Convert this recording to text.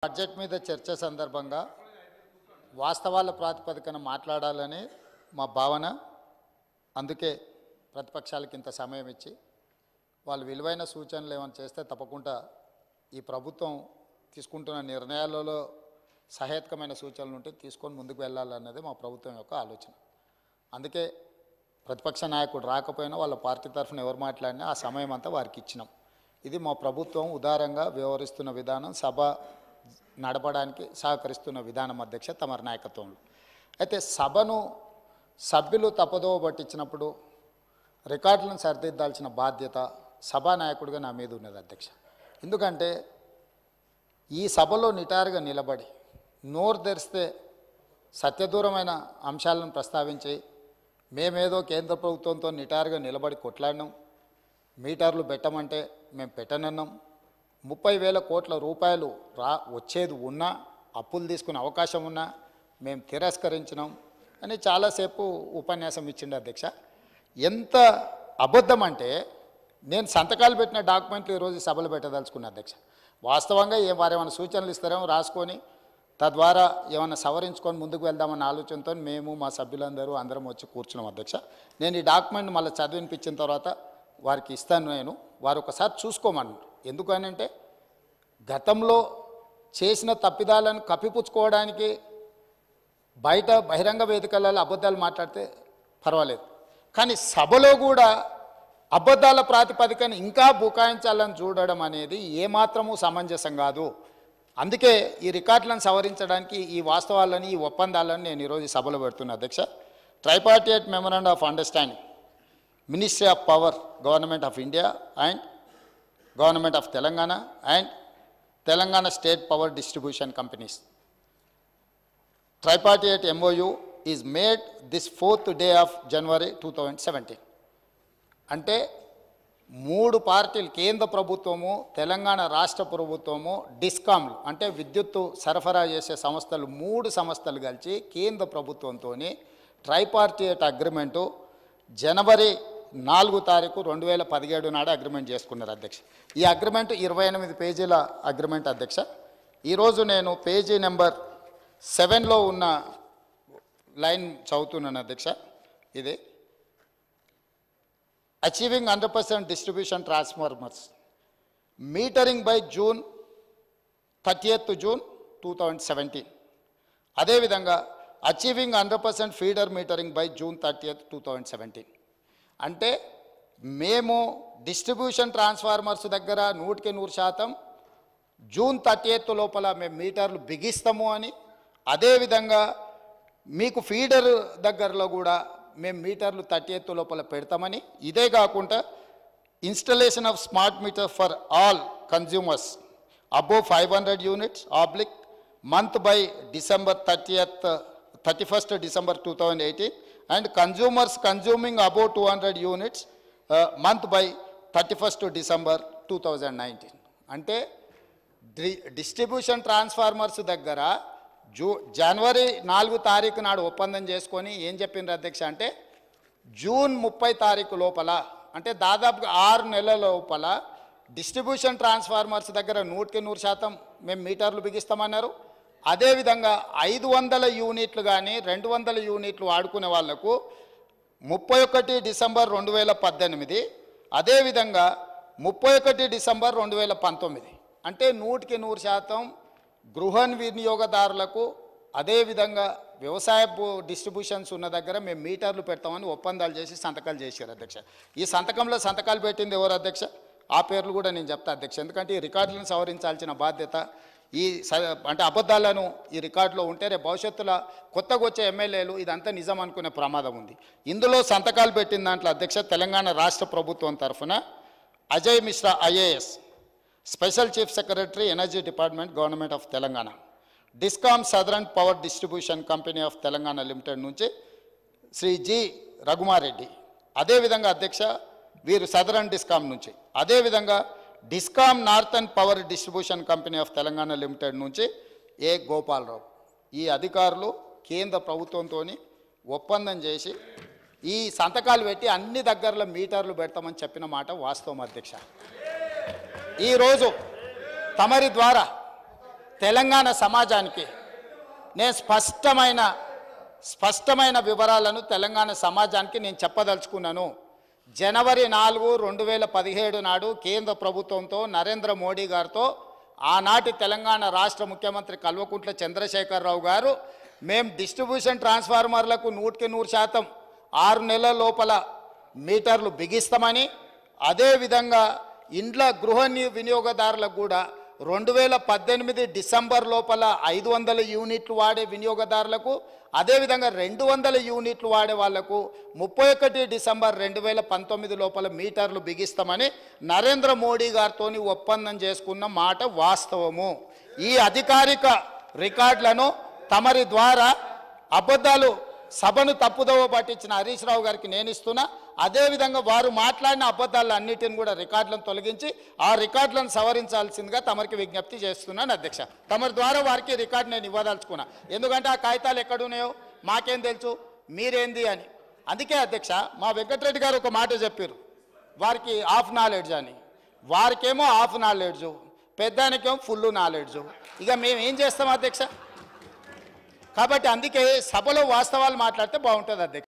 Budget మీద చర్చ సందర్భంగా వాస్తవాల ప్రాతిపదికన మాట్లాడాలని మా భావన. అందుకే ప్రతిపక్షాలకు ఇంత సమయం ఇచ్చి వాళ్ళు విలువైన సూచనలు ఏమైనా చేస్తే తప్పకుండా ఈ ప్రభుత్వం తీసుకుంటున్న నిర్ణయాలలో సహేతుకమైన సూచనలు ఉంటే తీసుకొని ముందుకు వెళ్ళాలన్నది మా ప్రభుత్వం యొక్క ఆలోచన. అందుకే ప్రతిపక్ష నాయకుడు రాకపోయినా వాళ్ళ పార్టీ తరఫున ఎవరు మాట్లాడినా ఆ సమయం అంతా వారికి ఇచ్చినాం. ఇది మా ప్రభుత్వం ఉదారంగా వ్యవహరిస్తున్న విధానం, సభ నడపడానికి సహకరిస్తున్న విధానం అధ్యక్ష తమరి నాయకత్వంలో. అయితే సభను సభ్యులు తప్పదోవ పట్టించినప్పుడు రికార్డులను సరిదిద్దాల్సిన బాధ్యత సభానాయకుడిగా నా మీద ఉన్నది అధ్యక్ష. ఎందుకంటే ఈ సభలో నిటారుగా నిలబడి నోరు తెరిస్తే సత్యదూరమైన అంశాలను ప్రస్తావించి మేమేదో కేంద్ర ప్రభుత్వంతో నిటారుగా నిలబడి కొట్లాడినాం, మీటర్లు పెట్టమంటే మేము పెట్టనన్నాం, 30,000 కోట్ల రూపాయలు వచ్చేది ఉన్నా అప్పులు తీసుకునే అవకాశం ఉన్నా మేము తిరస్కరించినాం అని చాలాసేపు ఉపన్యాసం ఇచ్చిండు అధ్యక్ష. ఎంత అబద్ధం అంటే నేను సంతకాలు పెట్టిన డాక్యుమెంట్లు ఈరోజు సభలు పెట్టదలుచుకున్నా అధ్యక్ష. వాస్తవంగా వారు ఏమైనా సూచనలు ఇస్తారేమో రాసుకొని తద్వారా ఏమైనా సవరించుకొని ముందుకు వెళ్దామన్న ఆలోచనతో మేము మా సభ్యులందరూ అందరం వచ్చి కూర్చున్నాం అధ్యక్ష. నేను ఈ డాక్యుమెంట్ మళ్ళీ చదివినిపించిన తర్వాత వారికి ఇస్తాను, నేను వారు ఒకసారి చూసుకోమన్నారు. ఎందుకనంటే గతంలో చేసిన తప్పిదాలను కప్పిపుచ్చుకోవడానికి బయట బహిరంగ వేదికలలో అబద్ధాలు మాట్లాడితే పర్వాలేదు, కానీ సభలో కూడా అబద్ధాల ప్రాతిపదికన ఇంకా బుకాయించాలని చూడడం అనేది ఏమాత్రము సమంజసం కాదు. అందుకే ఈ రికార్డులను సవరించడానికి ఈ వాస్తవాలని, ఈ ఒప్పందాలను నేను ఈరోజు సభలో పెడుతున్నా అధ్యక్ష. Tripartite memorandum of understanding ministry of power government of India and government of Telangana and Telangana state power distribution companies. Tripartite MOU is made this 4th day of January 2017. అంటే 3 పార్టీలు, కేంద్ర ప్రభుత్వము, తెలంగాణ రాష్ట్ర ప్రభుత్వము, డిస్కామ్లు అంటే విద్యుత్తు సరఫరా చేసే సంస్థలు, 3 సంస్థలు కలిసి కేంద్ర ప్రభుత్వంతో ట్రైపార్టియేట్ అగ్రిమెంటు జనవరి 4 తారీఖు 2017 నాడు అగ్రిమెంట్ చేసుకున్నారు అధ్యక్ష. ఈ అగ్రిమెంట్ 28 పేజీల అగ్రిమెంట్ అధ్యక్ష. ఈరోజు నేను పేజీ నెంబర్ 7లో ఉన్న లైన్ చదువుతున్నాను అధ్యక్ష. ఇది achieving 100% distribution transformers metering by June 30th June 2017. అదేవిధంగా achieving 100% feeder metering by June 30th 2017. అంటే మేము డిస్ట్రిబ్యూషన్ ట్రాన్స్ఫార్మర్స్ దగ్గర 100% జూన్ 30th లోపల మేము మీటర్లు బిగిస్తాము అని, అదేవిధంగా మీకు ఫీడర్ దగ్గరలో కూడా మేము మీటర్లు 30th లోపల పెడతామని, ఇదే కాకుండా installation of smart meter for all consumers above 500 units oblique month by December 31st December 2018 and consumers consuming above 200 units month by 31st December 2019. అంటే డిస్ట్రిబ్యూషన్ ట్రాన్స్ఫార్మర్స్ దగ్గర జనవరి 4 తారీఖు నాడు ఒప్పందం చేసుకొని ఏం చెప్పిండ్రు అధ్యక్ష అంటే జూన్ 30 తారీఖు లోపల, అంటే దాదాపుగా 6 నెలల లోపల డిస్ట్రిబ్యూషన్ ట్రాన్స్ఫార్మర్స్ దగ్గర 100% మేము మీటర్లు బిగిస్తామన్నారు. అదేవిధంగా 500 యూనిట్లు కానీ 200 యూనిట్లు వాడుకునే వాళ్లకు 31 డిసెంబర్ 2018, అదేవిధంగా 31 డిసెంబర్ 2019, అంటే 100% గృహ వినియోగదారులకు, అదేవిధంగా వ్యవసాయ డిస్ట్రిబ్యూషన్స్ ఉన్న దగ్గర మేము మీటర్లు పెడతామని ఒప్పందాలు చేసి సంతకాలు చేశారు అధ్యక్ష. ఈ సంతకంలో సంతకాలు పెట్టింది ఎవరు అధ్యక్ష? ఆ పేర్లు కూడా నేను చెప్తా అధ్యక్ష. ఎందుకంటే ఈ రికార్డులను సవరించాల్సిన బాధ్యత, ఈ అంటే అబద్ధాలను ఈ రికార్డులో ఉంటే రేపు భవిష్యత్తులో కొత్తగా వచ్చే ఎమ్మెల్యేలు ఇదంతా నిజం అనుకునే ప్రమాదం ఉంది. ఇందులో సంతకాలు పెట్టిన దాంట్లో అధ్యక్ష తెలంగాణ రాష్ట్ర ప్రభుత్వం తరఫున Ajay Mishra IAS, special chief secretary energy department government of Telangana, discom southern power distribution company of Telangana limited నుంచి శ్రీ జి రఘుమారెడ్డి, అదేవిధంగా అధ్యక్ష వీరు సదరన్ డిస్కామ్ నుంచి, అదేవిధంగా discom northern power distribution company of Telangana limited నుంచి ఏ గోపాలరావు. ఈ అధికారులు కేంద్ర ప్రభుత్వంతో ఒప్పందం చేసి ఈ సంతకాలు పెట్టి అన్ని దగ్గరలో మీటర్లు పెడతామని చెప్పిన మాట వాస్తవం అధ్యక్ష. ఈరోజు తమరి ద్వారా తెలంగాణ సమాజానికి నేను స్పష్టమైన వివరాలను తెలంగాణ సమాజానికి నేను చెప్పదలుచుకున్నాను. జనవరి 4, 2017 నాడు కేంద్ర ప్రభుత్వంతో నరేంద్ర మోడీ గారితో ఆనాటి తెలంగాణ రాష్ట్ర ముఖ్యమంత్రి కల్వకుంట్ల చంద్రశేఖరరావు గారు మేము డిస్ట్రిబ్యూషన్ ట్రాన్స్ఫార్మర్లకు 100% 6 నెలల లోపల మీటర్లు బిగిస్తామని, అదేవిధంగా ఇండ్ల గృహ వినియోగదారులకు కూడా 2018 డిసెంబర్ లోపల 500 యూనిట్లు వాడే వినియోగదారులకు, అదేవిధంగా 200 యూనిట్లు వాడే వాళ్లకు 31 డిసెంబర్ 2019 లోపల మీటర్లు బిగిస్తామని నరేంద్ర మోడీ గారితో ఒప్పందం చేసుకున్న మాట వాస్తవము. ఈ అధికారిక రికార్డులను తమరి ద్వారా అబద్ధాలు సభను తప్పుదోవ పట్టించిన హరీష్ రావు గారికి నేను ఇస్తున్నా. అదేవిధంగా వారు మాట్లాడిన అబద్ధాలు అన్నిటిని కూడా రికార్డులను తొలగించి ఆ రికార్డులను సవరించాల్సిందిగా తమరికి విజ్ఞప్తి చేస్తున్నాను అధ్యక్ష. తమరి ద్వారా వారికి రికార్డు నేను ఇవ్వదలుచుకున్నా. ఎందుకంటే ఆ కాగితాలు ఎక్కడున్నాయో మాకేం తెలుసు, మీరేంది అని. అందుకే అధ్యక్ష మా వెంకటరెడ్డి గారు ఒక మాట చెప్పారు, వారికి హాఫ్ నాలెడ్జ్ అని. వారికేమో హాఫ్ నాలెడ్జ్, పెద్దానికేమో ఫుల్ నాలెడ్జ్. ఇక మేము ఏం చేస్తాం అధ్యక్ష? కాబట్టి అందుకే సభలో వాస్తవాలు మాట్లాడితే బాగుంటుంది అధ్యక్ష.